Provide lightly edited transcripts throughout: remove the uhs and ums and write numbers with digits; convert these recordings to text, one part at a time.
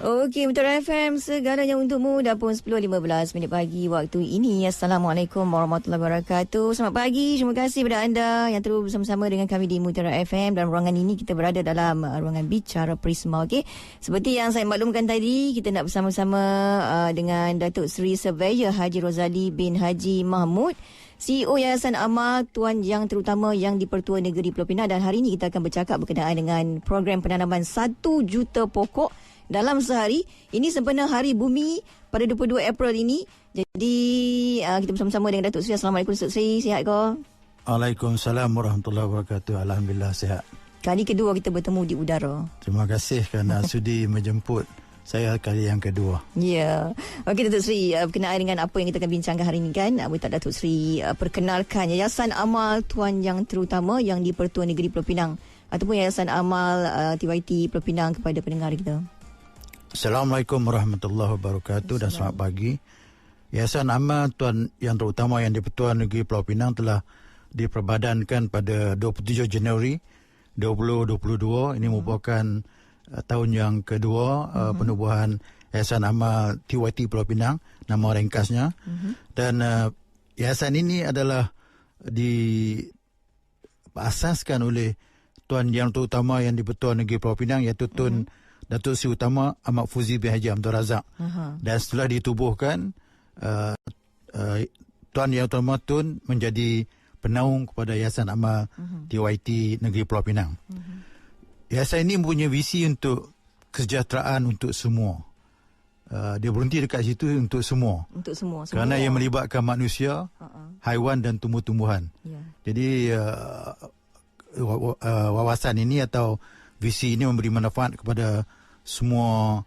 Okey, Mutiara FM, segalanya untukmu. Dah pun 10.15 minit pagi waktu ini. Assalamualaikum warahmatullahi wabarakatuh. Selamat pagi, terima kasih kepada anda yang terus bersama-sama dengan kami di Mutiara FM. Dalam ruangan ini kita berada dalam ruangan Bicara Prisma. Okey, seperti yang saya maklumkan tadi, kita nak bersama-sama dengan Datuk Seri Surveyor Haji Rozali bin Haji Mahmud, CEO Yayasan Amal Tuan Yang Terutama yang di-Pertua Negeri Pulau Pinang. Dan hari ini kita akan bercakap berkenaan dengan program penanaman 1 juta pokok dalam sehari. Ini sempena Hari Bumi pada 22 April ini. Jadi kita bersama-sama dengan Datuk Seri. Assalamualaikum Datuk Seri, sihat ke? Waalaikumsalam warahmatullahi wabarakatuh. Alhamdulillah sihat. Kali kedua kita bertemu di udara. Terima kasih kerana sudi menjemput saya kali yang kedua. Ya. Okey Datuk Seri, berkenaan dengan apa yang kita akan bincangkan hari ini kan, minta Datuk Seri perkenalkan Yayasan Amal Tuan Yang Terutama yang di-Pertua Negeri Pulau Pinang ataupun Yayasan Amal TYT Pulau Pinang kepada pendengar kita. Assalamualaikum warahmatullahi wabarakatuh dan selamat pagi. Yayasan Amal Tuan Yang Terutama yang di-Pertua Negeri Pulau Pinang telah diperbadankan pada 27 Januari 2022. Ini merupakan tahun yang kedua penubuhan Yayasan Amal TYT Pulau Pinang, nama ringkasnya. Dan yayasan ini adalah diasaskan oleh Tuan Yang Terutama yang di-Pertua Negeri Pulau Pinang, iaitu Tun Datuk Seri Utama Ahmad Fuzi bin Haji Abdul Razak. Dan setelah ditubuhkan, Tuan Yang Terutama Tun menjadi penaung kepada Yayasan Amal TYT Negeri Pulau Pinang. Yayasan ini mempunyai visi untuk kesejahteraan untuk semua. Dia berhenti dekat situ, untuk semua. Untuk semua. Kerana ia melibatkan manusia, haiwan dan tumbuh-tumbuhan. Jadi wawasan ini atau visi ini memberi manfaat kepada semua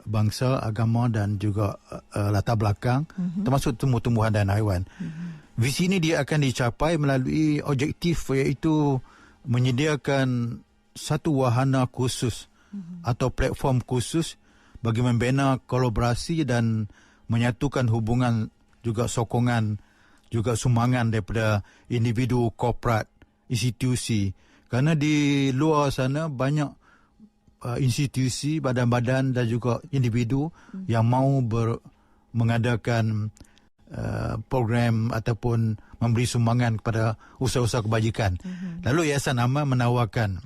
bangsa, agama dan juga latar belakang, termasuk tumbuh-tumbuhan dan haiwan. Visi ini dia akan dicapai melalui objektif, iaitu menyediakan satu wahana khusus atau platform khusus bagi membina kolaborasi dan menyatukan hubungan, juga sokongan, juga sumbangan daripada individu, korporat, institusi. Kerana di luar sana banyak institusi, badan-badan dan juga individu yang mahu mengadakan program ataupun memberi sumbangan kepada usaha-usaha kebajikan. Lalu Yayasan Amal menawarkan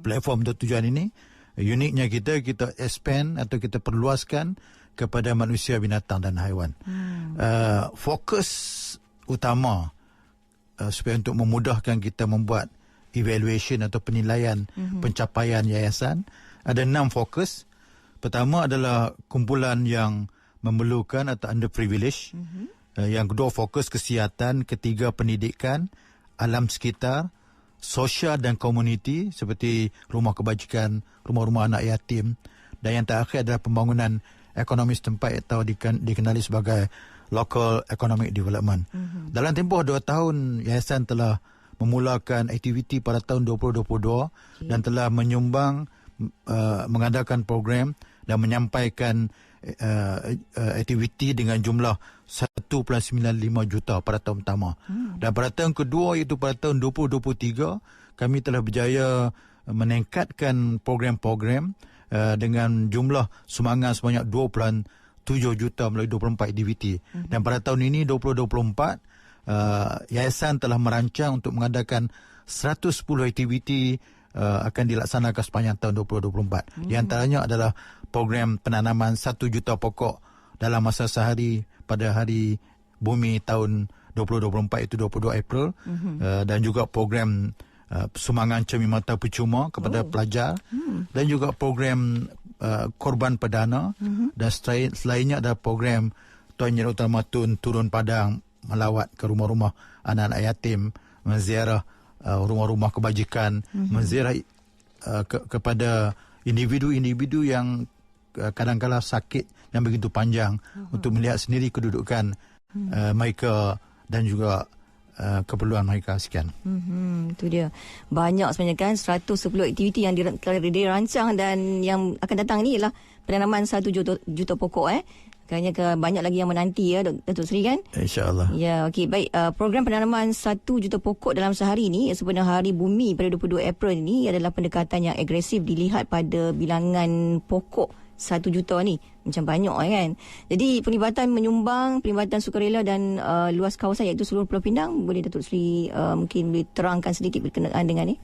platform untuk tujuan ini. Uniknya kita expand atau kita perluaskan kepada manusia, binatang dan haiwan. Fokus utama supaya untuk memudahkan kita membuat evaluation atau penilaian pencapaian yayasan, ada 6 fokus. Pertama adalah kumpulan yang memerlukan atau underprivileged. Yang kedua fokus kesihatan, ketiga pendidikan, alam sekitar, sosial dan komuniti seperti rumah kebajikan, rumah-rumah anak yatim, dan yang terakhir adalah pembangunan ekonomi setempat atau dikenali sebagai local economic development. Dalam tempoh 2 tahun, yayasan telah memulakan aktiviti pada tahun 2022 dan telah menyumbang, mengadakan program dan menyampaikan aktiviti dengan jumlah 1.95 juta pada tahun pertama. Dan pada tahun kedua, iaitu pada tahun 2023, kami telah berjaya meningkatkan program-program dengan jumlah sumbangan sebanyak 2.7 juta melalui 24 aktiviti. Dan pada tahun ini 2024, yayasan telah merancang untuk mengadakan 110 aktiviti akan dilaksanakan sepanjang tahun 2024. Di antaranya adalah program penanaman 1 juta pokok dalam masa sehari pada Hari Bumi tahun 2024, itu 22 April. Dan juga program sumbangan cermin mata percuma kepada pelajar, dan juga program korban perdana, dan selainnya ada program Tuan Yang Utama Tun turun padang melawat ke rumah-rumah anak-anak yatim, menziarah rumah-rumah kebajikan, menziarah kepada individu-individu yang kadang-kadang sakit yang begitu panjang, untuk melihat sendiri kedudukan mereka dan juga keperluan mereka. Sekian. Itu dia. Banyak sebenarnya kan, 110 aktiviti yang dirancang, dan yang akan datang ni ialah penanaman 1 juta pokok. Kayaknya banyak lagi yang menanti ya Datuk Seri kan? InsyaAllah. Ya, okey. Baik, program penanaman 1 juta pokok dalam sehari ini sebenarnya Hari Bumi pada 22 April ini adalah pendekatan yang agresif dilihat pada bilangan pokok 1 juta ni. Macam banyak kan. Jadi pelibatan sukarela dan luas kawasan iaitu seluruh Pulau Pinang. Boleh Datuk Seri mungkin boleh terangkan sedikit berkenaan dengan ni?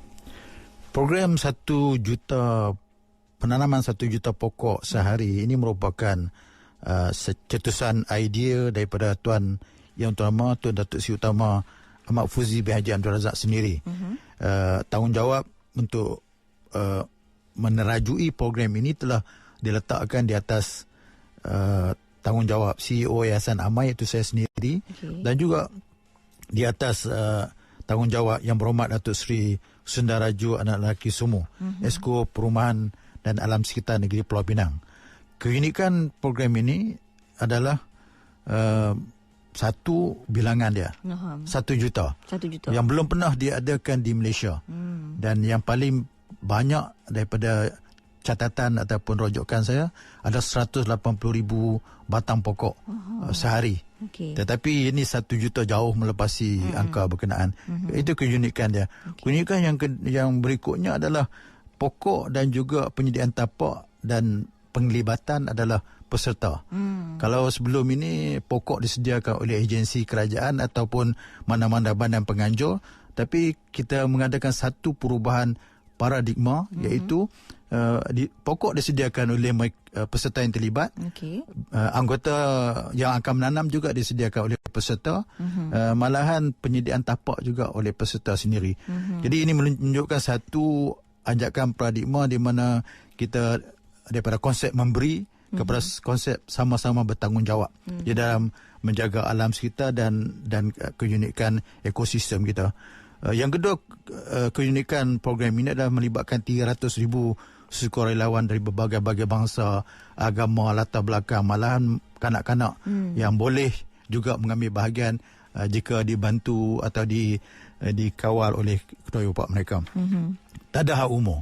Program 1 juta, penanaman 1 juta pokok sehari ini merupakan cetusan idea daripada Tuan Yang Utama, Tuan Datuk Seri Utama Ahmad Fuzi bin Haji Abdul Razak sendiri. Tanggungjawab untuk menerajui program ini telah diletakkan di atas tanggungjawab CEO Yayasan Amal, iaitu saya sendiri, dan juga di atas tanggungjawab Yang Berhormat Datuk Seri Sundaraju Anak Lelaki Sumu, Esko Perumahan dan Alam Sekitar Negeri Pulau Pinang. Keunikan program ini adalah satu bilangan dia, 1 juta. 1 juta. Yang belum pernah diadakan di Malaysia. Dan yang paling banyak daripada catatan ataupun rujukan saya ada 180,000 batang pokok sehari. Tetapi ini 1 juta jauh melepasi angka berkenaan. Itu keunikan dia. Keunikan yang berikutnya adalah pokok dan juga penyediaan tapak dan penglibatan adalah peserta. Kalau sebelum ini pokok disediakan oleh agensi kerajaan ataupun mana-mana badan penganjur, tapi kita mengadakan satu perubahan paradigma, iaitu pokok disediakan oleh peserta yang terlibat. Anggota yang akan menanam juga disediakan oleh peserta. Malahan penyediaan tapak juga oleh peserta sendiri. Jadi ini menunjukkan satu anjakan paradigma di mana kita daripada konsep memberi kepada konsep sama-sama bertanggungjawab di dalam menjaga alam sekitar dan keunikan ekosistem kita. Yang kedua, keunikan program ini adalah melibatkan 300,000 sukarelawan dari berbagai-bagai bangsa, agama, latar belakang, malahan kanak-kanak yang boleh juga mengambil bahagian jika dibantu atau dikawal oleh ketua bapa mereka. Tak ada had umur.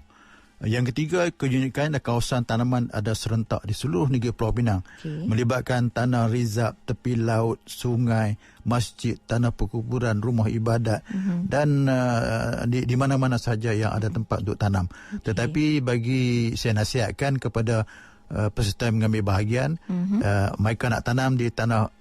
Yang ketiga, keunikan kawasan tanaman ada serentak di seluruh negeri Pulau Pinang. Melibatkan tanah rizab, tepi laut, sungai, masjid, tanah perkuburan, rumah ibadat dan di mana-mana sahaja yang ada tempat untuk tanam. Tetapi bagi saya nasihatkan kepada peserta yang mengambil bahagian, mereka nak tanam di tanah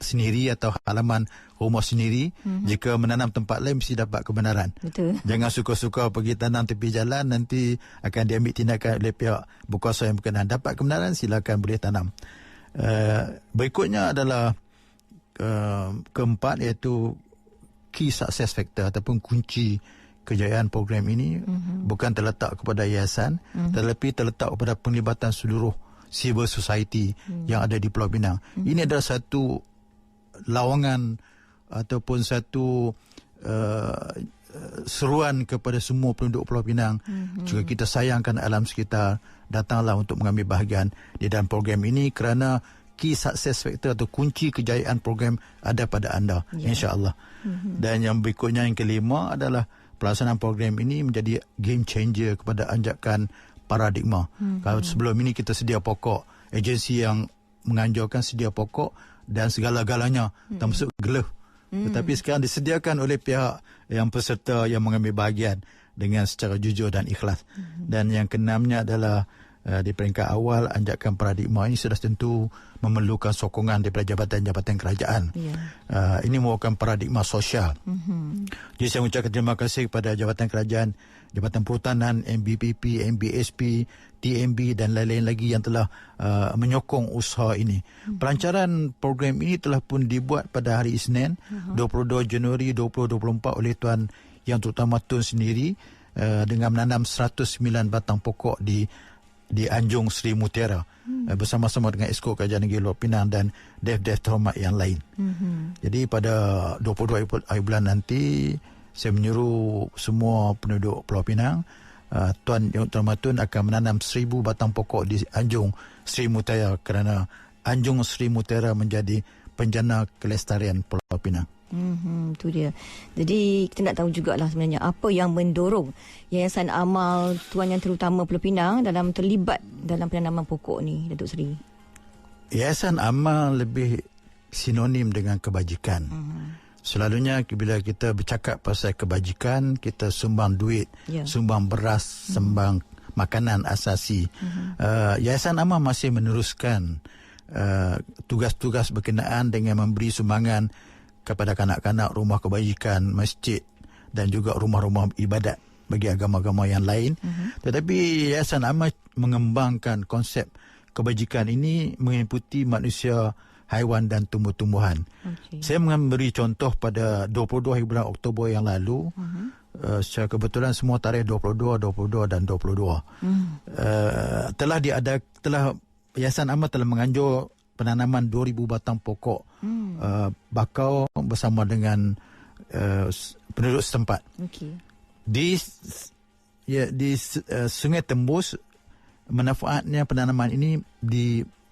sendiri atau halaman rumah sendiri. Jika menanam tempat lain mesti dapat kebenaran. Betul. Jangan suka-suka pergi tanam tepi jalan, nanti akan diambil tindakan oleh pihak berkuasa yang berkenaan. Dapat kebenaran, silakan boleh tanam. Berikutnya adalah keempat, iaitu key success factor ataupun kunci kejayaan program ini bukan terletak kepada yayasan, tetapi terletak kepada penglibatan seluruh civil society yang ada di Pulau Pinang. Ini adalah satu lawangan ataupun satu seruan kepada semua penduduk Pulau Pinang. Jika kita sayangkan alam sekitar, datanglah untuk mengambil bahagian di dalam program ini, kerana key success factor atau kunci kejayaan program ada pada anda, insya-Allah. Dan yang berikutnya, yang kelima adalah pelaksanaan program ini menjadi game changer kepada anjakan paradigma. Kalau sebelum ini kita sedia pokok, agensi yang menganjurkan sedia pokok dan segala-galanya termasuk glove. Tetapi sekarang disediakan oleh pihak yang peserta yang mengambil bahagian dengan secara jujur dan ikhlas. Dan yang keenamnya adalah di peringkat awal, anjakan paradigma ini sudah tentu memerlukan sokongan daripada jabatan-jabatan kerajaan. Ini merupakan paradigma sosial. Jadi saya mengucapkan terima kasih kepada jabatan kerajaan, Jabatan Perhutanan, MBPP, MBSP, TMB dan lain-lain lagi yang telah menyokong usaha ini. Pelancaran program ini telah pun dibuat pada hari Isnin 22 Januari 2024 oleh Tuan Yang Terutama Tun sendiri dengan menanam 109 batang pokok di Anjung Sri Mutiara bersama-sama dengan Esko Kerajaan Negeri Pulau Pinang dan Dev-Dev terhormat yang lain. Jadi pada 22 hari bulan nanti, saya menyuruh semua penduduk Pulau Pinang, Tuan Yang Terhormat Tun akan menanam 1,000 batang pokok di Anjung Sri Mutiara, kerana Anjung Sri Mutiara menjadi penjana kelestarian Pulau Pinang. Itu dia. Jadi kita nak tahu jugalah sebenarnya apa yang mendorong Yayasan Amal Tuan Yang Terutama Pulau Pinang dalam terlibat dalam penanaman pokok ni, Datuk Seri. Yayasan Amal lebih sinonim dengan kebajikan. Selalunya bila kita bercakap pasal kebajikan, kita sumbang duit, sumbang beras, sumbang makanan asasi. Yayasan Amal masih meneruskan tugas-tugas berkenaan dengan memberi sumbangan kepada kanak-kanak, rumah kebajikan, masjid dan juga rumah-rumah ibadat bagi agama-agama yang lain. Tetapi Yayasan Amal mengembangkan konsep kebajikan ini mengikuti manusia, haiwan dan tumbuh-tumbuhan. Saya memberi contoh pada 22 hari bulan Oktober yang lalu. Secara kebetulan semua tarikh 22, 22 dan 22. Yayasan Amal telah menganjur penanaman 2,000 batang pokok bakau bersama dengan penduduk setempat. Di Sungai Tembus, manfaatnya penanaman ini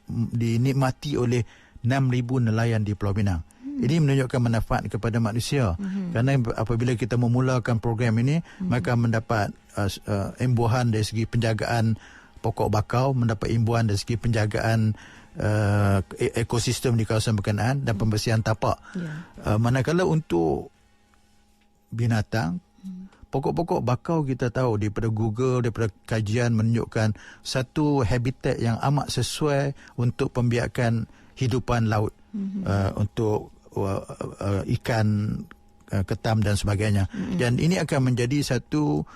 dinikmati oleh 6,000 nelayan di Pulau Pinang. Ini menunjukkan manfaat kepada manusia. Kerana apabila kita memulakan program ini, maka mendapat imbuhan dari segi penjagaan pokok bakau, mendapat imbuhan dari segi penjagaan ekosistem di kawasan berkenaan dan pembersihan tapak. Manakala untuk binatang, pokok-pokok bakau kita tahu daripada Google, daripada kajian menunjukkan satu habitat yang amat sesuai untuk pembiakan hidupan laut, untuk ikan, ketam dan sebagainya. Dan ini akan menjadi satu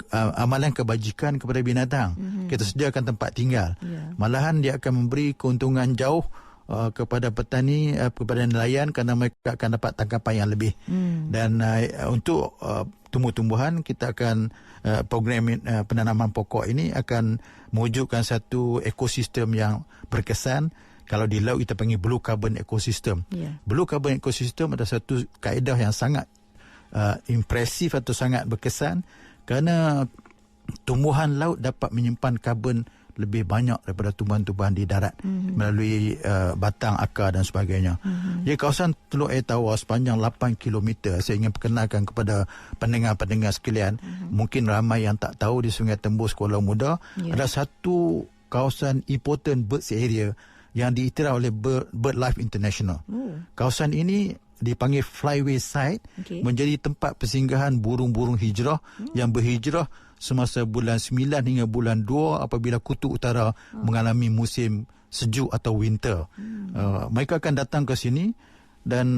amalan kebajikan kepada binatang. Kita sediakan tempat tinggal. Malahan dia akan memberi keuntungan jauh kepada petani, kepada nelayan, kerana mereka akan dapat tangkapan yang lebih. Dan untuk tumbuh-tumbuhan, kita akan program penanaman pokok ini akan mewujudkan satu ekosistem yang berkesan. Kalau di laut kita panggil blue carbon ecosystem. Blue carbon ecosystem adalah satu kaedah yang sangat impresif atau sangat berkesan, kerana tumbuhan laut dapat menyimpan karbon lebih banyak daripada tumbuhan-tumbuhan di darat melalui batang, akar dan sebagainya. Jadi kawasan Teluk Air Tawar sepanjang 8 km, saya ingin perkenalkan kepada pendengar-pendengar sekalian, mungkin ramai yang tak tahu, di Sungai Tembus, Kuala Muda, ada satu kawasan important birds area yang diiktiraf oleh BirdLife International. Kawasan ini dipanggil Flyway Site, menjadi tempat persinggahan burung-burung hijrah yang berhijrah semasa bulan 9 hingga bulan 2 apabila kutub utara mengalami musim sejuk atau winter. Mereka akan datang ke sini dan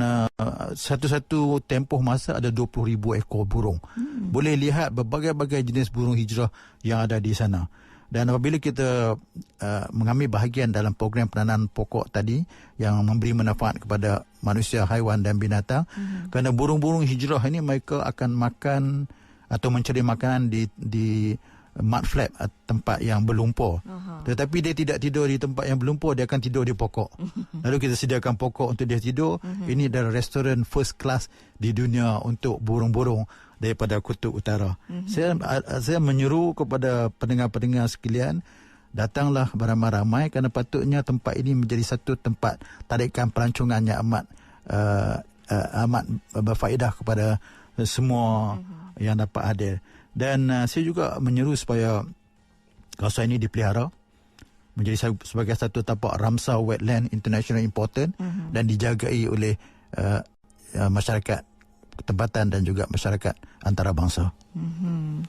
satu-satu tempoh masa ada 20,000 ekor burung. Boleh lihat berbagai-bagai jenis burung hijrah yang ada di sana. Dan apabila kita mengambil bahagian dalam program penanaman pokok tadi yang memberi manfaat kepada manusia, haiwan dan binatang, kerana burung-burung hijrah ini mereka akan makan atau mencari makanan di mud flap, tempat yang berlumpur. Tetapi dia tidak tidur di tempat yang berlumpur, dia akan tidur di pokok. Lalu kita sediakan pokok untuk dia tidur. Ini adalah restoran first class di dunia untuk burung-burung daripada kutub utara. Saya menyeru kepada pendengar-pendengar sekalian, datanglah beramai-ramai, kerana patutnya tempat ini menjadi satu tempat tarikan pelancongan yang amat berfaedah kepada semua yang dapat hadir. Dan saya juga menyeru supaya kawasan ini dipelihara menjadi sebagai satu tapak Ramsar Wetland International Important dan dijagai oleh masyarakat tempatan dan juga masyarakat antarabangsa.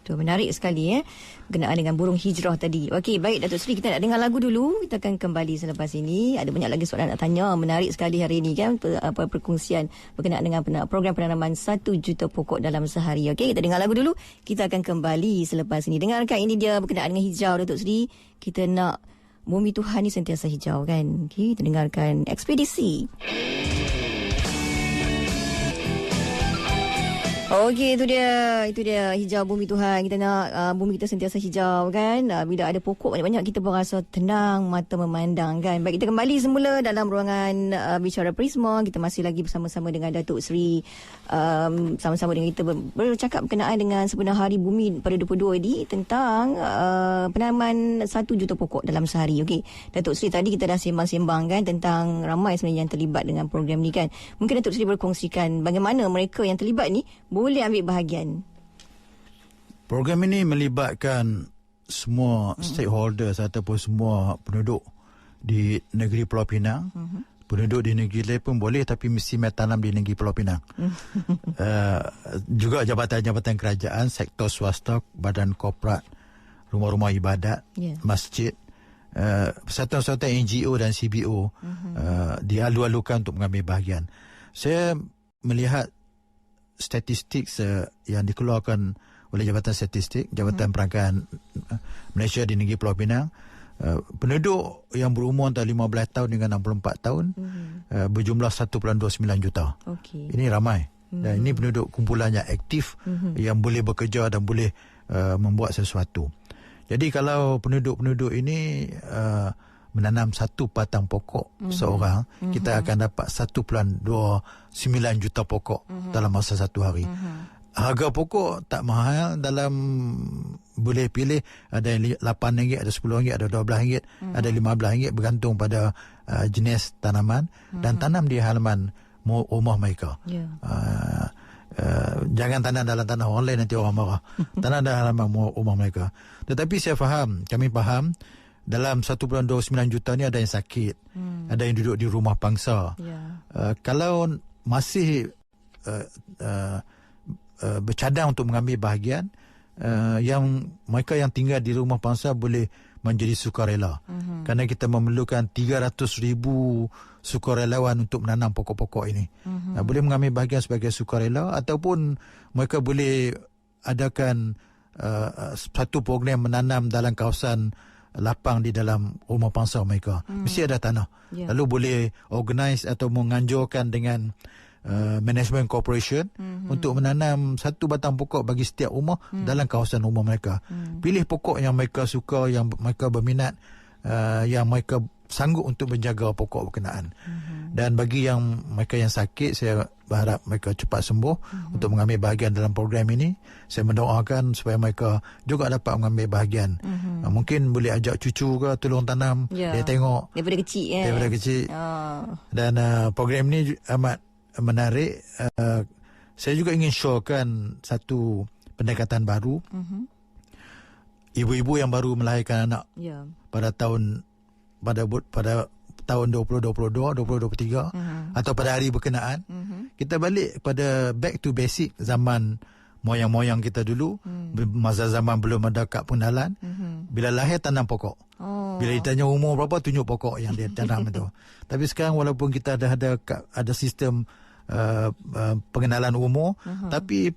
Tu menarik sekali berkenaan dengan burung hijrah tadi. Okey, baik Datuk Seri, kita nak dengar lagu dulu. Kita akan kembali selepas ini. Ada banyak lagi soalan nak tanya. Menarik sekali hari ini kan perkongsian berkenaan dengan program penanaman 1 juta pokok dalam sehari. Okey, kita dengar lagu dulu. Kita akan kembali selepas ini. Dengarkan, ini dia berkenaan dengan hijau, Datuk Seri. Kita nak bumi Tuhan ni sentiasa hijau kan. Okey, kita dengarkan Ekspedisi. Okey, itu dia hijau bumi Tuhan. Kita nak bumi kita sentiasa hijau kan. Bila ada pokok banyak-banyak, kita pun rasa tenang mata memandang kan. Baik, kita kembali semula dalam ruangan Bicara Prisma. Kita masih lagi bersama-sama dengan Datuk Seri. Sama-sama dengan kita bercakap berkenaan dengan sebenar Hari Bumi pada 22 ini tentang penanaman 1 juta pokok dalam sehari. Okey, Datuk Seri, tadi kita dah sembang-sembang kan tentang ramai sebenarnya yang terlibat dengan program ni kan. Mungkin Datuk Seri berkongsikan bagaimana mereka yang terlibat ni boleh ambil bahagian. Program ini melibatkan semua stakeholders ataupun semua penduduk di negeri Pulau Pinang. Penduduk di negeri lain pun boleh, tapi mesti tanam di negeri Pulau Pinang. Juga jabatan-jabatan kerajaan, sektor swasta, badan korporat, rumah-rumah ibadat, masjid, persatuan-persatuan NGO dan CBO dialu-alukan untuk mengambil bahagian. Saya melihat statistik yang dikeluarkan oleh Jabatan Statistik, Jabatan Perangkaan Malaysia di Negeri Pulau Pinang, penduduk yang berumur antara 15 tahun dengan 64 tahun berjumlah 1.29 juta. Ini ramai. Dan ini penduduk kumpulan yang aktif yang boleh bekerja dan boleh membuat sesuatu. Jadi kalau penduduk-penduduk ini menanam satu batang pokok seorang, kita akan dapat 1.29 juta pokok dalam masa satu hari. Harga pokok tak mahal, dalam boleh pilih ada RM8, ada RM10, ada RM12, ada RM15, bergantung pada jenis tanaman dan tanam di halaman rumah mereka. Jangan tanam dalam tanah orang lain, nanti orang marah. Tanam dalam halaman rumah mereka. Tetapi kami faham dalam 1.29 juta ni ada yang sakit, ada yang duduk di rumah pangsa. Kalau masih bercadang untuk mengambil bahagian, yang mereka yang tinggal di rumah pangsa boleh menjadi sukarela. Kerana kita memerlukan 300,000 sukarelawan untuk menanam pokok-pokok ini. Boleh mengambil bahagian sebagai sukarela, ataupun mereka boleh adakan satu program menanam dalam kawasan lapang di dalam rumah pangsa mereka. Mesti ada tanah. Lalu boleh organize atau menganjurkan dengan management corporation untuk menanam satu batang pokok bagi setiap rumah dalam kawasan rumah mereka. Pilih pokok yang mereka suka, yang mereka berminat, yang mereka sanggup untuk menjaga pokok berkenaan. Dan bagi yang mereka yang sakit, saya berharap mereka cepat sembuh untuk mengambil bahagian dalam program ini. Saya mendoakan supaya mereka juga dapat mengambil bahagian. Mungkin boleh ajak cucu ke tolong tanam, dia tengok daripada kecil. Daripada kecil. Dan program ini amat menarik. Saya juga ingin showkan satu pendekatan baru. Ibu-ibu yang baru melahirkan anak pada tahun 2022, 2023 atau pada hari berkenaan, kita balik pada back to basic zaman moyang-moyang kita dulu. Masa zaman belum ada kad pengenalan, bila lahir tanam pokok. Bila ditanya umur berapa, tunjuk pokok yang dia tanam itu. Tapi sekarang walaupun kita ada sistem pengenalan umur, tapi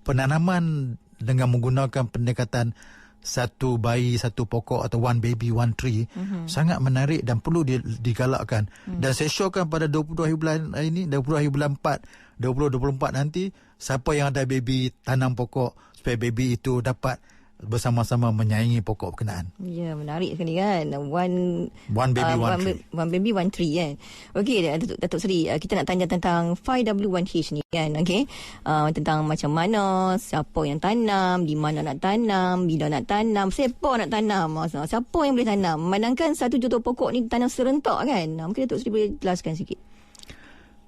penanaman dengan menggunakan pendekatan satu bayi, satu pokok atau one baby, one tree sangat menarik dan perlu digalakkan. Dan saya syorkan pada 22 hari bulan ini, 22 hari bulan 4, 2024 nanti, siapa yang ada baby, tanam pokok supaya baby itu dapat bersama-sama menyayangi pokok berkenaan. Ya, menarik sekali kan. One baby, one tree kan. Okey, Datuk Seri, kita nak tanya tentang 5W1H ni kan. Okey. Tentang macam mana, siapa yang tanam, di mana nak tanam, bila nak tanam, siapa nak tanam, siapa yang boleh tanam. Memandangkan 1 juta pokok ni tanam serentak kan. Mungkin Datuk Seri boleh jelaskan sikit.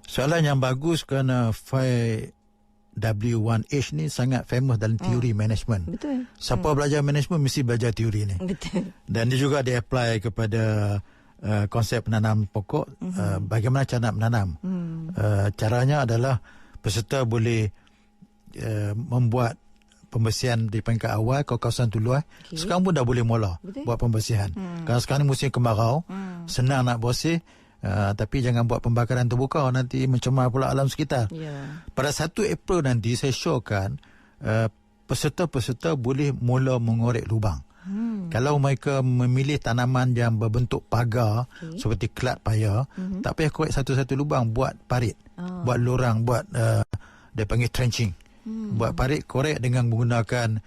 Soalan yang bagus kerana 5W1H ni sangat famous dalam teori management. Betul. Siapa belajar management mesti belajar teori ni. Betul. Dan dia juga di-apply kepada konsep menanam pokok. Bagaimana cara nak menanam. Caranya adalah peserta boleh membuat pembersihan di peringkat awal kawasan tu luas. Sekarang pun dah boleh mula buat pembersihan. Kerana sekarang ni musim kemarau, senang nak bersih. Tapi jangan buat pembakaran terbuka, nanti mencemar pula alam sekitar. Pada 1 April nanti saya syorkan peserta-peserta boleh mula mengorek lubang. Kalau mereka memilih tanaman yang berbentuk pagar seperti kelat paya, tak payah korek satu-satu lubang, buat parit, buat lorang, buat dia panggil trenching. Buat parit, korek dengan menggunakan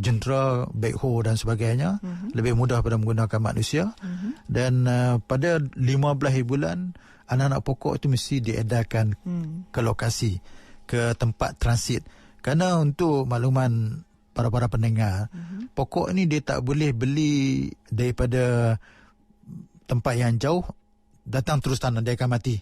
jentera, backhoe dan sebagainya. Lebih mudah pada menggunakan manusia. Dan pada 15 bulan, anak-anak pokok itu mesti diedarkan ke lokasi, ke tempat transit. Kerana untuk makluman para pendengar, pokok ni dia tak boleh beli daripada tempat yang jauh, datang terus tanam, dia akan mati.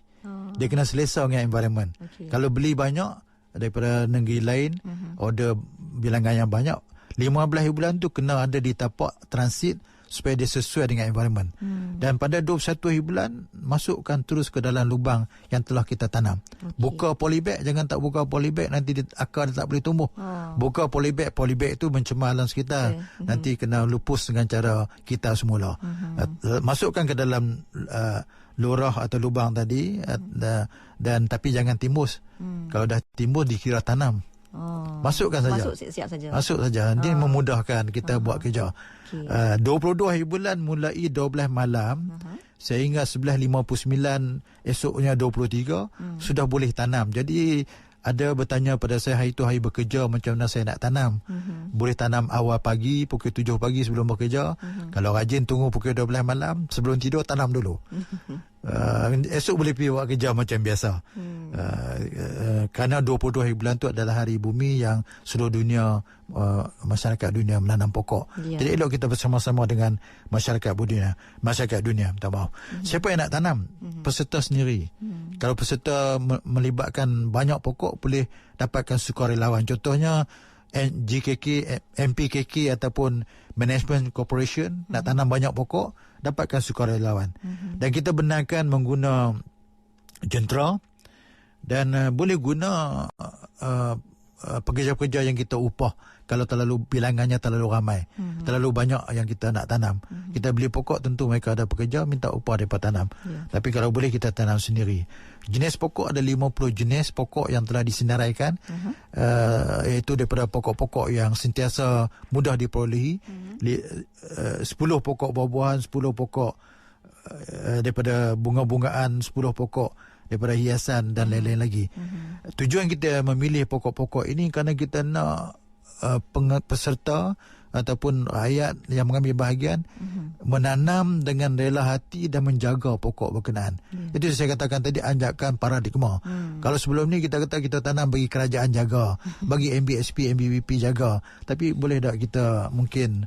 Dia kena selesa dengan environment. Kalau beli banyak daripada negeri lain, order bilangan yang banyak, 15 bulan tu kena ada di tapak transit supaya dia sesuai dengan environment. Dan pada 21 bulan masukkan terus ke dalam lubang yang telah kita tanam. Buka polybag, jangan tak buka polybag, nanti akar dia tak boleh tumbuh. Buka polybag itu mencemar alam sekitar. Nanti kena lupus dengan cara kita semula. Masukkan ke dalam lurah atau lubang tadi, dan tapi jangan timbus. Kalau dah timbus dikira tanam. Masukkan saja. Masuk saja. Ini memudahkan kita buat kerja. 22 hari bulan mulai 12 malam sehingga 11.59 esoknya 23 sudah boleh tanam. Jadi ada bertanya pada saya, hari itu hari bekerja, macam mana saya nak tanam? Boleh tanam awal pagi, pukul 7 pagi sebelum bekerja. Kalau rajin tunggu pukul 12 malam, sebelum tidur tanam dulu. Esok boleh pergi buat kerja macam biasa. Kerana 22 hari bulan tu adalah hari bumi yang seluruh dunia, masyarakat dunia menanam pokok. Jadi elok kita bersama-sama dengan masyarakat dunia. Minta maaf. Siapa yang nak tanam? Peserta sendiri. Kalau peserta melibatkan banyak pokok, boleh dapatkan sukarelawan. Contohnya GKK, MPKK ataupun Management Corporation nak tanam banyak pokok, dapatkan sukarelawan. Dan kita benarkan mengguna jentera, dan boleh guna pekerja-pekerja yang kita upah kalau terlalu bilangannya terlalu ramai, terlalu banyak yang kita nak tanam. Kita beli pokok, tentu mereka ada pekerja, minta upah mereka tanam. Tapi kalau boleh kita tanam sendiri. Jenis pokok ada 50 jenis pokok yang telah disenaraikan, iaitu daripada pokok-pokok yang sentiasa mudah diperolehi, 10 pokok buah-buahan, 10 pokok daripada bunga-bungaan, 10 pokok daripada hiasan dan lain-lain lagi. Tujuan kita memilih pokok-pokok ini kerana kita nak peserta ataupun rakyat yang mengambil bahagian menanam dengan rela hati dan menjaga pokok berkenaan. Itu saya katakan tadi, anjakan paradigma. Kalau sebelum ni kita kata kita tanam bagi kerajaan jaga, bagi MBSP, MBBP jaga. Tapi boleh tak kita mungkin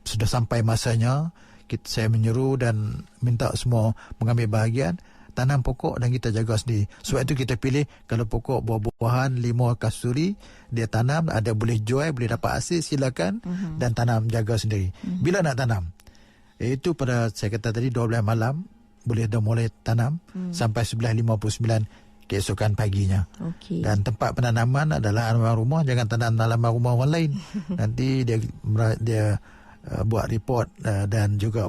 sudah sampai masanya, saya menyeru dan minta semua mengambil bahagian, tanam pokok dan kita jaga sendiri. Sebab itu kita pilih, kalau pokok buah-buahan, limau kasturi, dia tanam, ada boleh jual, boleh dapat hasil, silakan, dan tanam, jaga sendiri. Bila nak tanam? Itu pada, saya kata tadi, 12 malam, boleh dah mulai tanam, sampai 11.59 keesokan paginya. Dan tempat penanaman adalah halaman rumah, jangan tanam halaman rumah orang lain. Nanti dia buat report dan juga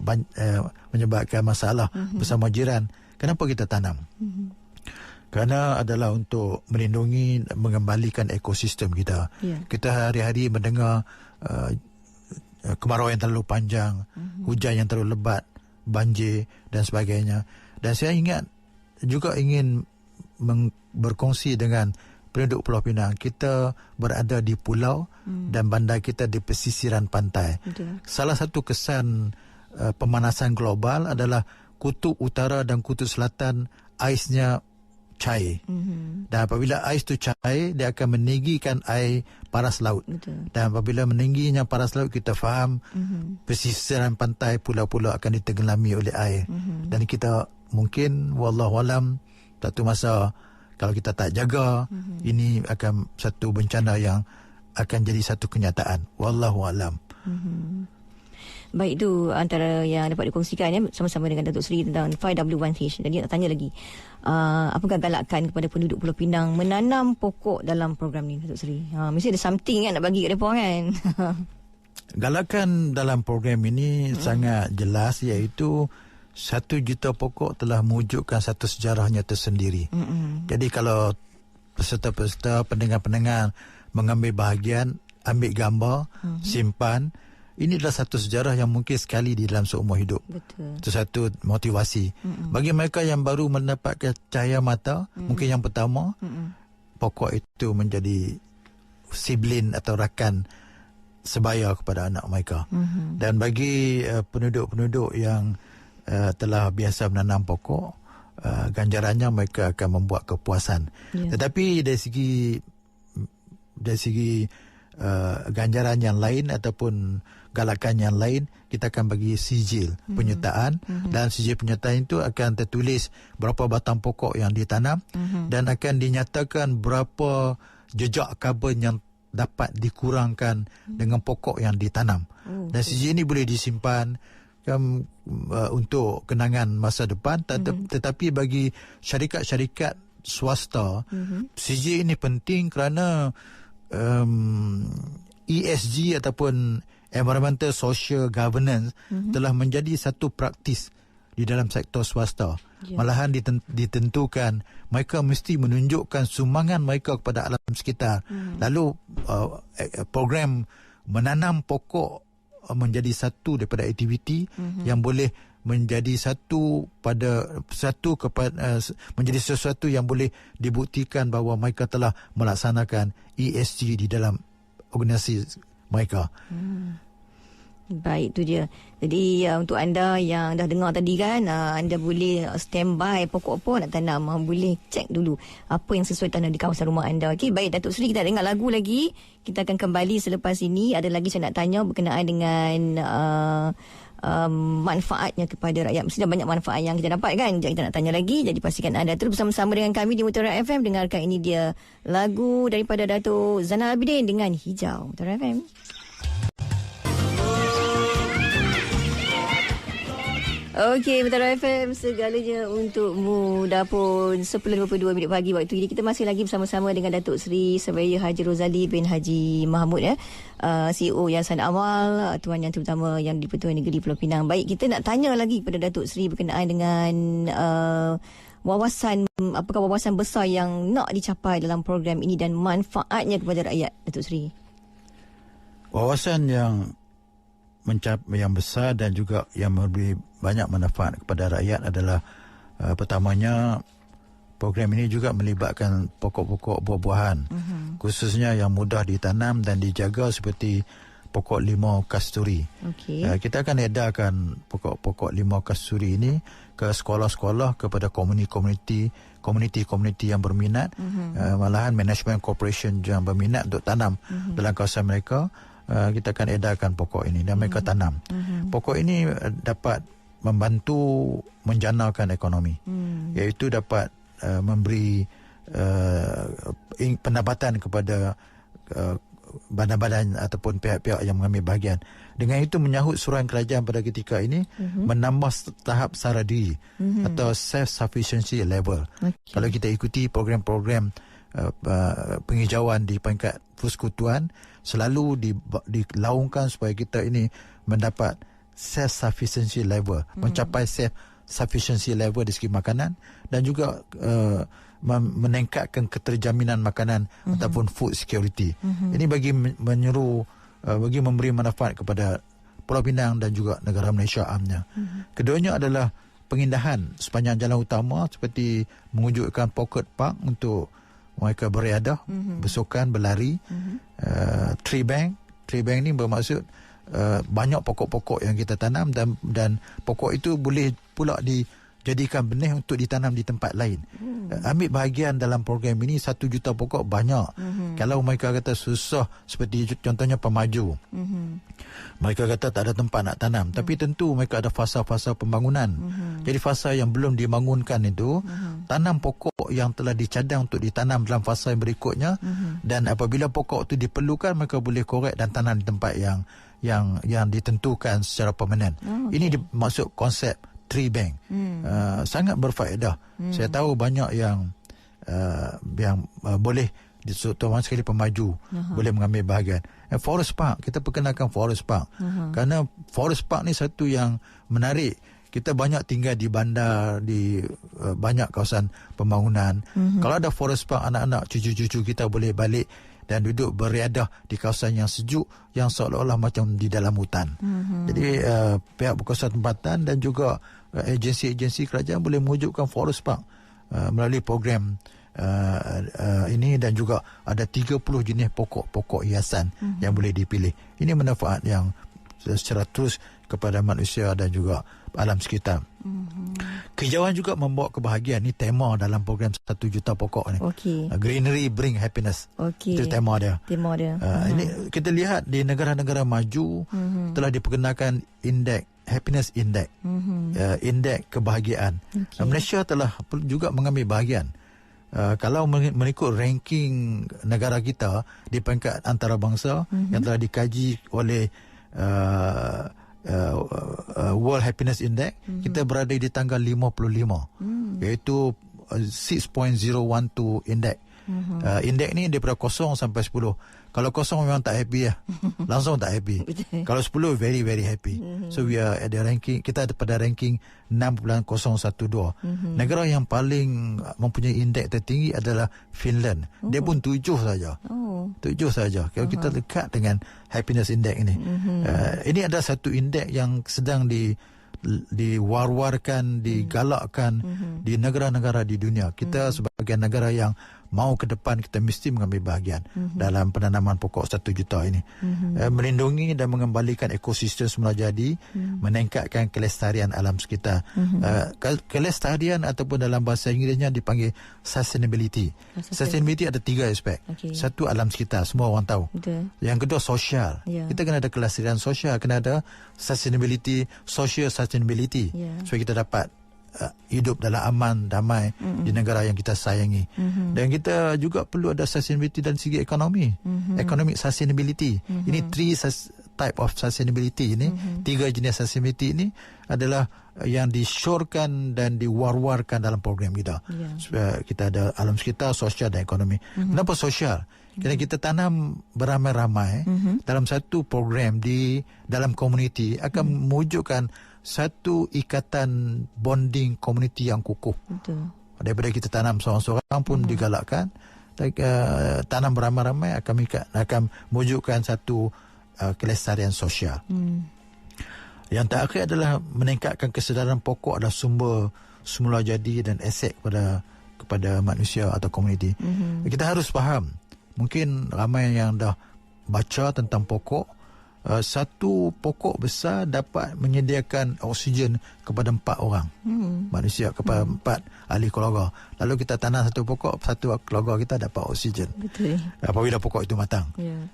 menyebabkan masalah bersama jiran. Kenapa kita tanam? Kerana adalah untuk melindungi, mengembalikan ekosistem kita. Kita hari-hari mendengar kemarau yang terlalu panjang, hujan yang terlalu lebat, banjir dan sebagainya. Dan saya ingin berkongsi dengan penduduk Pulau Pinang. Kita berada di pulau dan bandar kita di pesisiran pantai. Salah satu kesan pemanasan global adalah kutub utara dan kutub selatan aisnya cair. Dan apabila ais itu cair, dia akan meninggikan air paras laut. Dan apabila meningginya paras laut, kita faham pesisiran pantai pulau-pulau akan ditenggelami oleh air. Dan kita mungkin, wallahualam, satu masa kalau kita tak jaga, ini akan satu bencana yang akan jadi satu kenyataan. Wallahualam. Baik, itu antara yang dapat dikongsikan ya, sama-sama dengan Datuk Seri tentang 5W1 Fish. Dan dia nak tanya lagi, apakah galakan kepada penduduk Pulau Pinang menanam pokok dalam program ni, Datuk Seri? Mesti ada something kan nak bagi kat mereka kan? Galakan dalam program ini sangat jelas, iaitu 1 juta pokok telah mewujudkan satu sejarahnya tersendiri. Jadi kalau peserta-peserta, pendengar-pendengar mengambil bahagian, ambil gambar, simpan, ini adalah satu sejarah yang mungkin sekali di dalam seumur hidup. Itu satu motivasi. Bagi mereka yang baru mendapatkan cahaya mata, mungkin yang pertama, pokok itu menjadi sibling atau rakan sebaya kepada anak mereka. Dan bagi penduduk-penduduk yang telah biasa menanam pokok, ganjarannya mereka akan membuat kepuasan. Tetapi dari segi ganjaran yang lain ataupun galakan yang lain, kita akan bagi sijil penyertaan. Dan sijil penyertaan itu akan tertulis berapa batang pokok yang ditanam dan akan dinyatakan berapa jejak karbon yang dapat dikurangkan dengan pokok yang ditanam. Dan sijil ini boleh disimpan. untuk kenangan masa depan, tetapi bagi syarikat-syarikat swasta, CJ ini penting kerana ESG ataupun Environmental Social Governance telah menjadi satu praktis di dalam sektor swasta. Malahan ditentukan mereka mesti menunjukkan sumbangan mereka kepada alam sekitar. Lalu program menanam pokok menjadi satu daripada aktiviti yang boleh menjadi menjadi sesuatu yang boleh dibuktikan bahawa mereka telah melaksanakan ESG di dalam organisasi mereka. Baik, tu dia. Jadi untuk anda yang dah dengar tadi kan, anda boleh standby pokok apa nak tanam. Boleh cek dulu apa yang sesuai tanam di kawasan rumah anda. Okey, baik Datuk Seri, kita dengar lagu lagi. Kita akan kembali selepas ini. Ada lagi saya nak tanya berkenaan dengan manfaatnya kepada rakyat. Mesti dah banyak manfaat yang kita dapat kan. Jadi kita nak tanya lagi. Jadi pastikan anda terus bersama-sama dengan kami di Mutiara FM. Dengarkan ini dia lagu daripada Datuk Zainal Abidin dengan Hijau. Mutiara FM. Okey, Mutiara FM, segalanya untukmu. Dah pun 10.52 minit pagi waktu ini. Kita masih lagi bersama-sama dengan Datuk Seri Servaya Haji Rozali bin Haji Mahmud, CEO Yayasan Awal, Tuan Yang Terutama yang di-Pertuan Negeri Pulau Pinang. Baik, kita nak tanya lagi kepada Datuk Seri berkenaan dengan apakah wawasan besar yang nak dicapai dalam program ini dan manfaatnya kepada rakyat, Datuk Seri? Wawasan yang besar dan juga yang memberi banyak manfaat kepada rakyat adalah pertamanya, program ini juga melibatkan pokok-pokok buah-buahan, khususnya yang mudah ditanam dan dijaga seperti pokok limau kasturi. Kita akan edarkan pokok-pokok limau kasturi ini ke sekolah-sekolah, kepada komuniti yang berminat. Malahan management corporation yang berminat untuk tanam dalam kawasan mereka, kita akan edarkan pokok ini dan mereka tanam. Pokok ini dapat membantu menjanakan ekonomi, iaitu dapat memberi pendapatan kepada badan-badan ataupun pihak-pihak yang mengambil bahagian. Dengan itu menyahut suruhan kerajaan pada ketika ini menambah tahap sara diri atau self-sufficiency level. Kalau kita ikuti program-program penghijauan di peringkat persekutuan, selalu dilaungkan supaya kita ini mendapat self-sufficiency level, mencapai self-sufficiency level dari segi makanan dan juga meningkatkan keterjaminan makanan ataupun food security. Ini bagi memberi manfaat kepada Pulau Pinang dan juga negara Malaysia amnya. Keduanya adalah pengindahan sepanjang jalan utama, seperti mewujudkan pocket park untuk mereka beriadah, bersukan, berlari. Tree bank ni bermaksud banyak pokok-pokok yang kita tanam dan pokok itu boleh pula dijadikan benih untuk ditanam di tempat lain. Ambil bahagian dalam program ini 1 juta pokok banyak. Kalau mereka kata susah, seperti contohnya Pemaju, mereka kata tak ada tempat nak tanam, tapi tentu mereka ada fasa-fasa pembangunan. Jadi fasa yang belum dibangunkan itu, tanam pokok yang telah dicadang untuk ditanam dalam fasa yang berikutnya, dan apabila pokok itu diperlukan, mereka boleh korek dan tanam di tempat yang ditentukan secara permanen. Ini maksud konsep tree bank. Sangat berfaedah. Saya tahu banyak yang boleh, terutama sekali Pemaju, boleh mengambil bahagian. Forest Park, kita perkenalkan Forest Park. Kerana Forest Park ni satu yang menarik. Kita banyak tinggal di bandar, di banyak kawasan pembangunan. Kalau ada Forest Park, anak-anak, cucu-cucu kita boleh balik dan duduk beriadah di kawasan yang sejuk, yang seolah-olah macam di dalam hutan. Jadi pihak berkuasa tempatan dan juga agensi-agensi kerajaan boleh mewujudkan Forest Park melalui program ini, dan juga ada 30 jenis pokok hiasan yang boleh dipilih. Ini manfaat yang secara terus kepada manusia dan juga alam sekitar. Kehijauan juga membawa kebahagiaan. Ini tema dalam program 1 juta pokok ni. Greenery bring happiness. Itu tema dia. Ini kita lihat di negara-negara maju telah diperkenalkan happiness index, indeks kebahagiaan. Malaysia telah juga mengambil bahagian. Kalau mengikut ranking negara kita di peringkat antarabangsa yang telah dikaji oleh World Happiness Index, kita berada di tanggal 55, iaitu 6.012 index. Indeks ni daripada 0 sampai 10. Kalau 0 memang tak happy lah. Langsung tak happy. Kalau 10 very very happy. So we are at the ranking, kita ada pada ranking 6.012. Negara yang paling mempunyai indeks tertinggi adalah Finland. Dia pun 7 saja. 7 saja. Kalau kita dekat dengan happiness index ini. Ini adalah satu indeks yang sedang diwar-warkan, digalakkan di negara-negara di dunia. Kita sebagai negara yang mau ke depan, kita mesti mengambil bahagian dalam penanaman pokok 1 juta ini. Melindungi dan mengembalikan ekosistem semula jadi, meningkatkan kelestarian alam sekitar. Kelestarian ataupun dalam bahasa Inggerisnya dipanggil sustainability. Sustainability ada 3 aspek. Satu, alam sekitar, semua orang tahu. Yang kedua, sosial. Kita kena ada kelestarian sosial, kena ada sustainability, social sustainability, supaya kita dapat hidup dalam aman, damai di negara yang kita sayangi. Dan kita juga perlu ada sustainability dari segi ekonomi. Economic sustainability. Ini 3 type of sustainability ini. 3 jenis sustainability ini adalah yang disyorkan dan diwar-warkan dalam program kita. Supaya kita ada alam sekitar, sosial dan ekonomi. Kenapa sosial? Kerana kita tanam beramai-ramai dalam satu program di dalam komuniti akan mewujudkan satu ikatan bonding komuniti yang kukuh. Daripada kita tanam seorang-seorang pun digalakkan, tanam beramai-ramai akan mewujudkan satu kelestarian sosial. Yang terakhir adalah meningkatkan kesedaran pokok adalah sumber semula jadi dan aset kepada manusia atau komuniti. Kita harus faham, mungkin ramai yang dah baca tentang pokok. Satu pokok besar dapat menyediakan oksigen kepada 4 orang manusia, kepada 4 ahli keluarga. Lalu kita tanam satu pokok, satu keluarga kita dapat oksigen. Betul. Apabila pokok itu matang.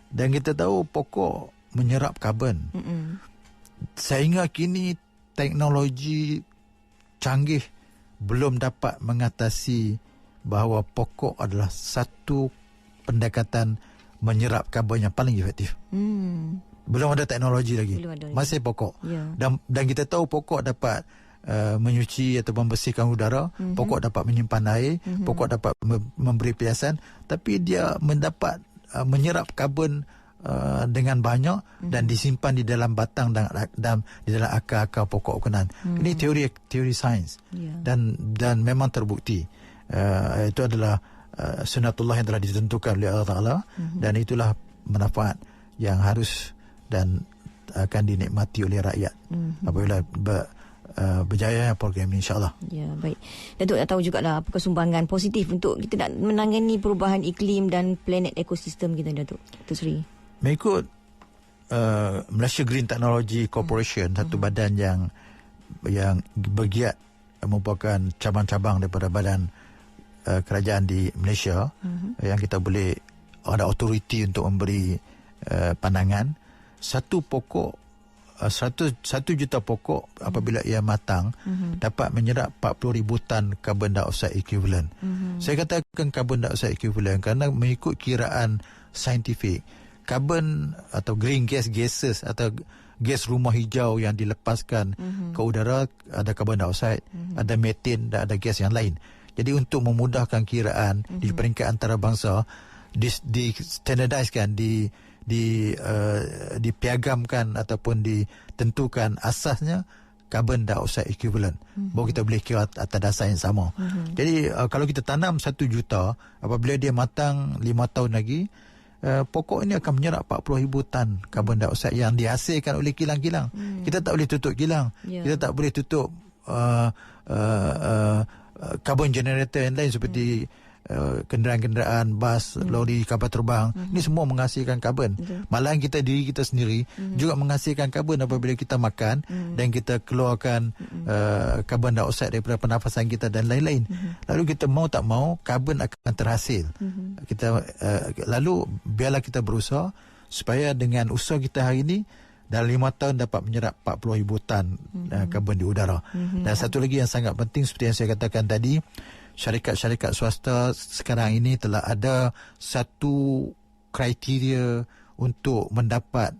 Dan kita tahu pokok menyerap karbon. Sehingga kini teknologi canggih belum dapat mengatasi bahawa pokok adalah satu pendekatan menyerap karbon yang paling efektif. Belum ada teknologi lagi. Masih pokok. Dan kita tahu pokok dapat menyuci atau membersihkan udara, pokok dapat menyimpan air, pokok dapat memberi piasan, tapi dia mendapat menyerap karbon dengan banyak dan disimpan di dalam batang dan di dalam akar-akar pokok berkenaan. Ini teori sains dan memang terbukti. Itu adalah sunatullah yang telah ditentukan oleh Allah Ta'ala, dan itulah manfaat yang harus dan akan dinikmati oleh rakyat apabila berjaya program ini, insyaAllah. Ya, baik. Datuk nak tahu jugalah apakah sumbangan positif untuk kita nak menangani perubahan iklim dan planet ekosistem kita, Datuk Sri. Mengikut Malaysia Green Technology Corporation, satu badan yang bergiat merupakan cabang-cabang daripada badan kerajaan di Malaysia, yang kita boleh ada autoriti untuk memberi pandangan. Satu juta pokok apabila ia matang dapat menyerap 40,000 tan carbon dioxide equivalent. Saya katakan carbon dioxide equivalent kerana mengikut kiraan saintifik, carbon atau green gases atau gas rumah hijau yang dilepaskan ke udara ada carbon dioxide, ada methane dan ada gas yang lain. Jadi untuk memudahkan kiraan di peringkat antarabangsa, di standardiskan, dipiagamkan ataupun ditentukan asasnya carbon dioxide equivalent. Baru kita boleh kira atas dasar yang sama. Jadi kalau kita tanam 1 juta, apabila dia matang 5 tahun lagi, pokok ini akan menyerap 40,000 tan carbon dioxide yang dihasilkan oleh kilang-kilang. Kita tak boleh tutup kilang. Kita tak boleh tutup carbon generator yang lain seperti kenderaan-kenderaan, bas, lori, kapal terbang. Ini semua menghasilkan karbon. Malahan diri kita sendiri juga menghasilkan karbon apabila kita makan dan kita keluarkan karbon dioksida daripada pernafasan kita dan lain-lain. Lalu kita mau tak mau karbon akan terhasil. Lalu biarlah kita berusaha supaya dengan usaha kita hari ini dalam 5 tahun dapat menyerap 40,000 tan karbon di udara. Dan satu lagi yang sangat penting, seperti yang saya katakan tadi, syarikat-syarikat swasta sekarang ini telah ada satu kriteria untuk mendapat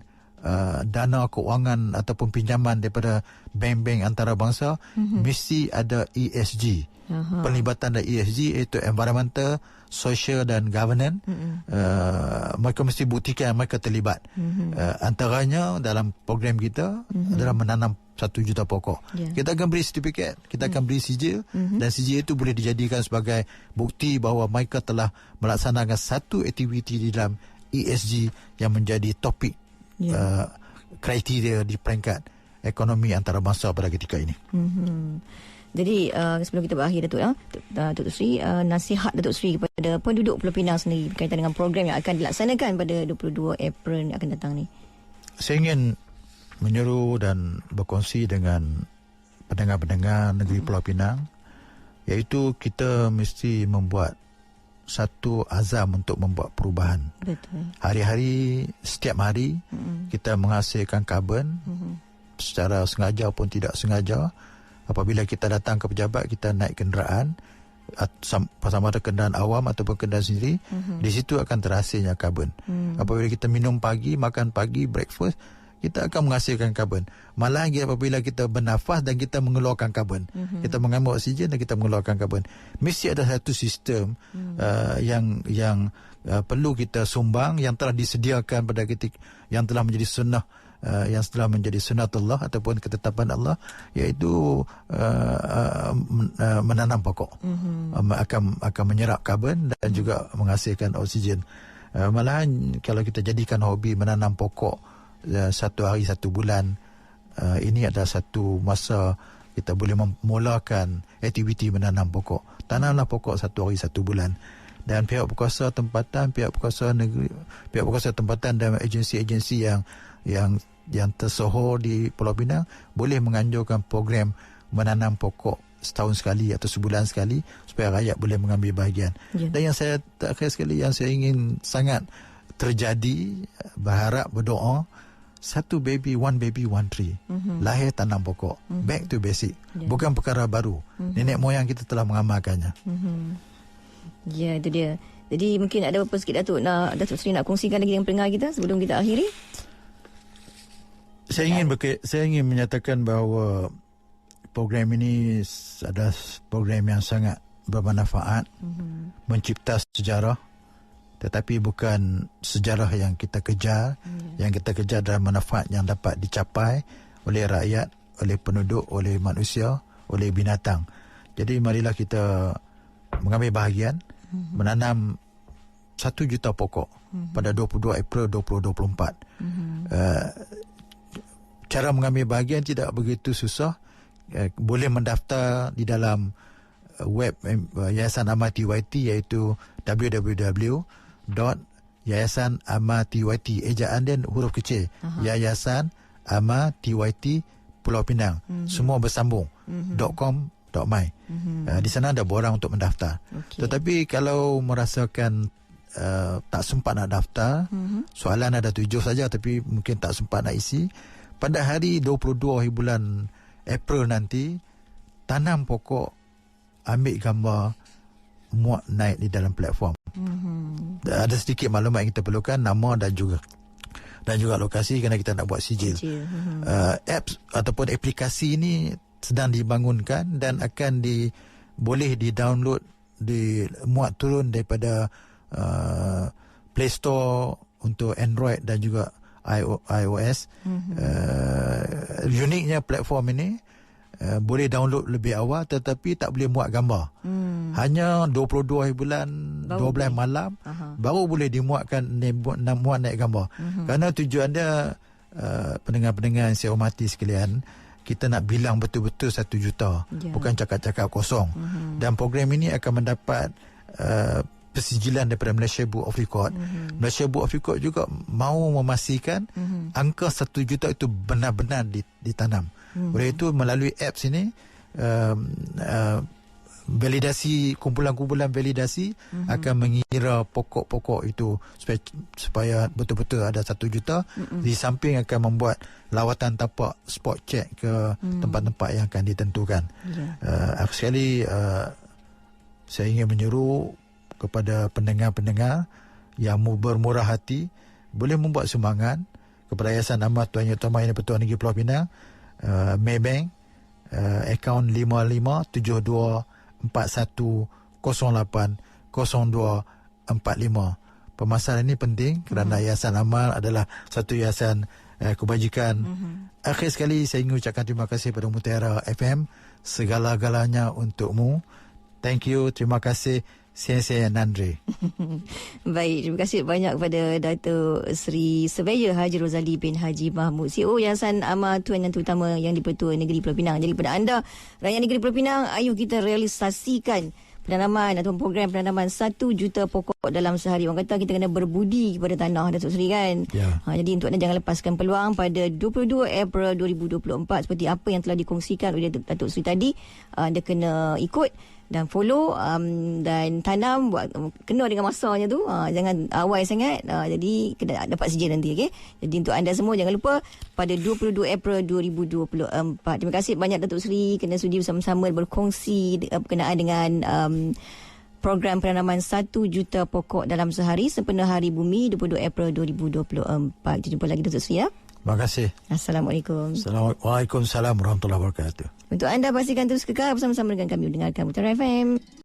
dana keuangan ataupun pinjaman daripada bank-bank antarabangsa, mesti ada ESG. Pelibatan dari ESG iaitu environmental, social dan governance. Mereka mesti buktikan mereka terlibat. Antaranya dalam program kita adalah menanam 1 juta pokok. Kita akan beri sertifikat, kita akan beri sijil, dan sijil itu boleh dijadikan sebagai bukti bahawa mereka telah melaksanakan satu aktiviti di dalam ESG yang menjadi topik kriteria di peringkat ekonomi antarabangsa pada ketika ini. Jadi sebelum kita berakhir Datuk Sri, nasihat Datuk Sri kepada penduduk Pulau Pinang sendiri berkaitan dengan program yang akan dilaksanakan pada 22 April yang akan datang ni. Saya ingin menyeru dan berkongsi dengan pendengar-pendengar negeri Pulau Pinang, iaitu kita mesti membuat satu azam untuk membuat perubahan. Betul. Hari-hari, setiap hari kita menghasilkan karbon secara sengaja pun tidak sengaja. Apabila kita datang ke pejabat, kita naik kenderaan, sama ada kenderaan awam ataupun kenderaan sendiri, di situ akan terhasilnya karbon. Apabila kita minum pagi, makan pagi, breakfast, kita akan menghasilkan karbon. Malah lagi apabila kita bernafas dan kita mengeluarkan karbon. Kita mengambil oksigen dan kita mengeluarkan karbon. Mesti ada satu sistem yang perlu kita sumbang, yang telah disediakan pada ketika yang telah menjadi sunnah, yang telah menjadi sunnatullah ataupun ketetapan Allah, iaitu menanam pokok. Akan menyerap karbon dan juga menghasilkan oksigen. Malahan kalau kita jadikan hobi menanam pokok 1 hari 1 bulan, ini adalah satu masa kita boleh memulakan aktiviti menanam pokok. Tanamlah pokok 1 hari 1 bulan. Dan pihak berkuasa tempatan, pihak berkuasa negeri, pihak berkuasa tempatan dan agensi-agensi yang tersohor di Pulau Pinang boleh menganjurkan program menanam pokok setahun sekali atau sebulan sekali supaya rakyat boleh mengambil bahagian. Dan yang saya terakhir sekali, yang saya ingin sangat terjadi, berharap, berdoa, 1 baby, 1 baby, 1 tree. Lahir tanam pokok. Back to basic. Bukan perkara baru. Nenek moyang kita telah mengamalkannya. Ya, itu dia. Jadi mungkin ada apa sikit Datuk Sri nak kongsikan lagi dengan pendengar kita sebelum kita akhiri? Saya ingin menyatakan bahawa program ini adalah program yang sangat bermanfaat, mencipta sejarah, tetapi bukan sejarah yang kita kejar. Yang kita kejar adalah manfaat yang dapat dicapai oleh rakyat, oleh penduduk, oleh manusia, oleh binatang. Jadi marilah kita mengambil bahagian menanam 1 juta pokok pada 22 April 2024. Cara mengambil bahagian tidak begitu susah. Boleh mendaftar di dalam web Yayasan Amal TYT, iaitu www.yayasan Amal TYT, ejaan dan huruf kecil, Yayasan Amal TYT Pulau Pinang, semua bersambung, .com.my. Di sana ada borang untuk mendaftar. Tetapi kalau merasakan tak sempat nak daftar, soalan ada 7 saja tapi mungkin tak sempat nak isi, pada hari 22 bulan April nanti, tanam pokok, ambil gambar, muat naik di dalam platform. Ada sedikit maklumat yang kita perlukan, nama dan juga lokasi, kerana kita nak buat sijil. Apps ataupun aplikasi ini sedang dibangunkan dan akan boleh di-download, dimuat turun daripada Play Store untuk Android dan juga iOS. Uniknya platform ini boleh download lebih awal tetapi tak boleh muat gambar. Hanya 22 bulan 12 malam baru boleh dimuatkan, muat naik gambar. Kerana tujuan dia, pendengar-pendengar yang saya hormati sekalian, kita nak bilang betul-betul 1 juta, bukan cakap-cakap kosong. Dan program ini akan mendapat persijilan daripada Malaysia Book of Record. Malaysia Book of Record juga mahu memastikan angka 1 juta itu benar-benar ditanam. Oleh itu melalui apps ini, validasi, kumpulan-kumpulan validasi akan mengira pokok-pokok itu supaya betul-betul ada 1 juta. Di samping akan membuat lawatan tapak spot check ke tempat-tempat yang akan ditentukan. Akhir sekali, saya ingin menyeru kepada pendengar-pendengar yang bermurah hati, boleh membuat sumbangan kepada Yayasan Amat Tuan Yang Utama Yang Pertuan Negeri Pulau Pinang, Maybank, akaun 557241080245. Pemasaran ini penting kerana Yayasan Amal adalah satu yayasan kebajikan. Akhir sekali saya ingin ucapkan terima kasih kepada Mutiara FM, segala-galanya untukmu. Thank you, terima kasih. Saya Nandri. Baik, terima kasih banyak kepada Dato' Seri Surveyor Haji Rozali bin Haji Mahmud, CEO Yayasan Amal Tuan Yang Terutama Yang di-Pertua Negeri Pulau Pinang. Jadi kepada anda, rakyat negeri Pulau Pinang, ayuh kita realisasikan penanaman atau program penanaman 1 juta pokok dalam sehari. Orang kata kita kena berbudi kepada tanah, Datuk Seri kan. Jadi untuk anda jangan lepaskan peluang. Pada 22 April 2024, seperti apa yang telah dikongsikan oleh Datuk Seri tadi, anda kena ikut dan follow dan tanam, buat kena dengan masanya tu, jangan awal sangat, jadi kena dapat sijil nanti, okey. Jadi untuk anda semua jangan lupa pada 22 April 2024. Terima kasih banyak Datuk Seri kerana sudi bersama-sama berkongsi berkenaan dengan program penanaman 1 juta pokok dalam sehari sempena Hari Bumi 22 April 2024. Jumpa lagi Datuk Seri ya. Terima kasih. Assalamualaikum. Waalaikumsalam warahmatullahi wabarakatuh. Untuk anda pastikan terus kekal bersama-sama dengan kami mendengarkan Mutiara FM.